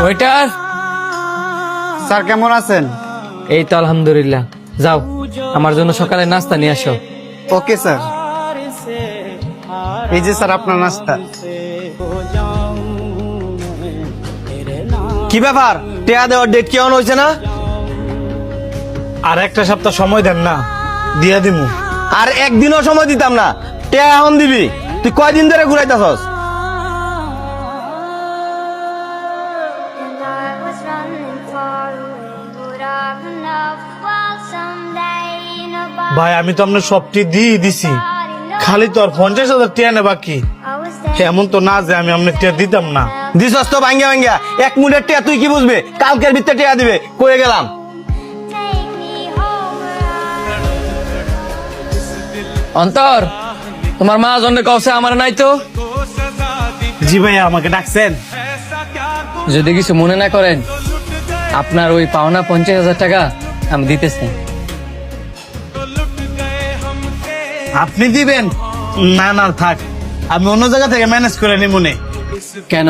Waiter, sir কেমন আছেন? এই তো আলহামদুলিল্লাহ। যাও, আমার জন্য সকালে নাস্তা নিয়ে আসো। Okay sir. এই যে স্যার আপনার নাস্তা। কি ব্যাপার, টেয়া দেওয়ার ডেট কেমন হয়েছে না? আর একটা সপ্তাহ সময় দেন না, দিয়া দিমু। আর একদিনও সময় দিতাম না, টেয়া এখন দিবি। তুই কয়দিন ধরে ঘুরাইতেছস? And I was running far away. Would I run out while someday nobody ভাই আমি তো আপনার সবটি দিয়ে দিছি, খালি তো আর 50,000 টিয়া নে বাকি। I was there. এমন তো না যে আমি আপনার টিয়া দিতাম না। দিছস তো ভাঙ্গা ভাঙ্গা। এক মুঠের টেয়া তুই কি বুঝবে? কালকের ভিতরে টেয়া দিবে, কয়ে গেলাম। Take me home where I অন্তর, তোমার মা জন্য কওছে আমার নাই তো? জি ভাইয়া, আমাকে ডাকছেন? যদি কিছু মনে না করেন, আপনার ওই পাওনা 50,000 টাকা আমি দিতেছি। আপনি দিবেন? না না থাক, আমি অন্য জায়গা থেকে ম্যানেজ করে নিব নে। কেন,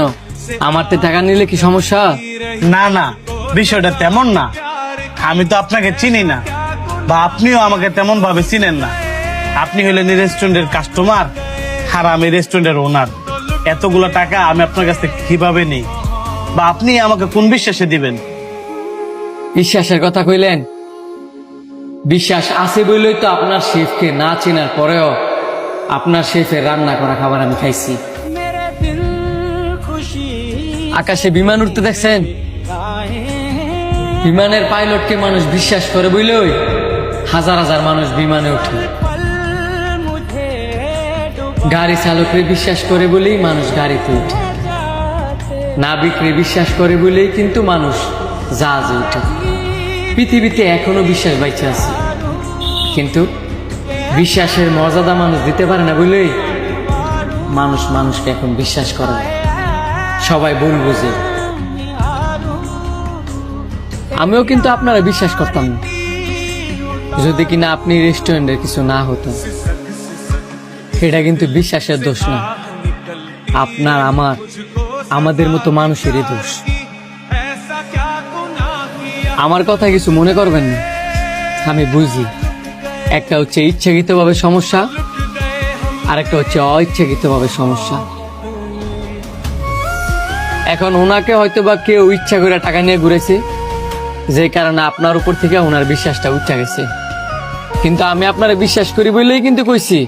আমার তো টাকা নিলে কি সমস্যা? না না, বিষয়টা তেমন না। আমি তো আপনাকে চিনি না, বা আপনিও আমাকে তেমন ভাবে চিনেন না। আপনি হলেন এই রেস্টুরেন্টের কাস্টমার, আর আমি রেস্টুরেন্টের ওনার। এতগুলো টাকা আমি আপনার কাছ থেকে কিভাবে নেই, বা আপনি আমাকে কোন বিশ্বাসে দিবেন? বিশ্বাসের কথা কইলেন, বিশ্বাস আছে বলেই তো আপনার শেফকে না চেনার পরেও আপনার শেফের রান্না করা খাবার আমি খাইছি। আকাশে বিমান উঠতে দেখছেন? বিমানের পাইলটকে মানুষ বিশ্বাস করে বলেই হাজার হাজার মানুষ বিমানে ওঠে। গাড়ি চালকরে বিশ্বাস করে বলেই মানুষ গাড়িতে ওঠে। নাবিকরে বিশ্বাস করে বলেই কিন্তু মানুষ জাহাজে ওঠে। পৃথিবীতে এখনো বিশ্বাস বাইচে আছে, কিন্তু বিশ্বাসের মর্যাদা মানুষ দিতে পারে না বলেই মানুষ মানুষকে এখন বিশ্বাস করে না। সবাই ভুল বুঝে। আমিও কিন্তু আপনারা বিশ্বাস করতাম না, যদি কিনা আপনি রেস্টুরেন্টের কিছু না হতো। এটা কিন্তু বিশ্বাসের দোষ না, আপনার আমাদের মতো মানুষেরই দোষ। আমার কথা কিছু মনে করবেন না, আমি বুঝি একটা হচ্ছে ইচ্ছাকৃতভাবে সমস্যা, আর একটা হচ্ছে অইচ্ছাকৃতভাবে সমস্যা। এখন ওনাকে হয়তো বা কেউ ইচ্ছা করে টাকা নিয়ে ঘুরেছে, যে কারণে আপনার উপর থেকে ওনার বিশ্বাসটা উঠে গেছে। কিন্তু আমি আপনারা বিশ্বাস করি বলেই কিন্তু কইছি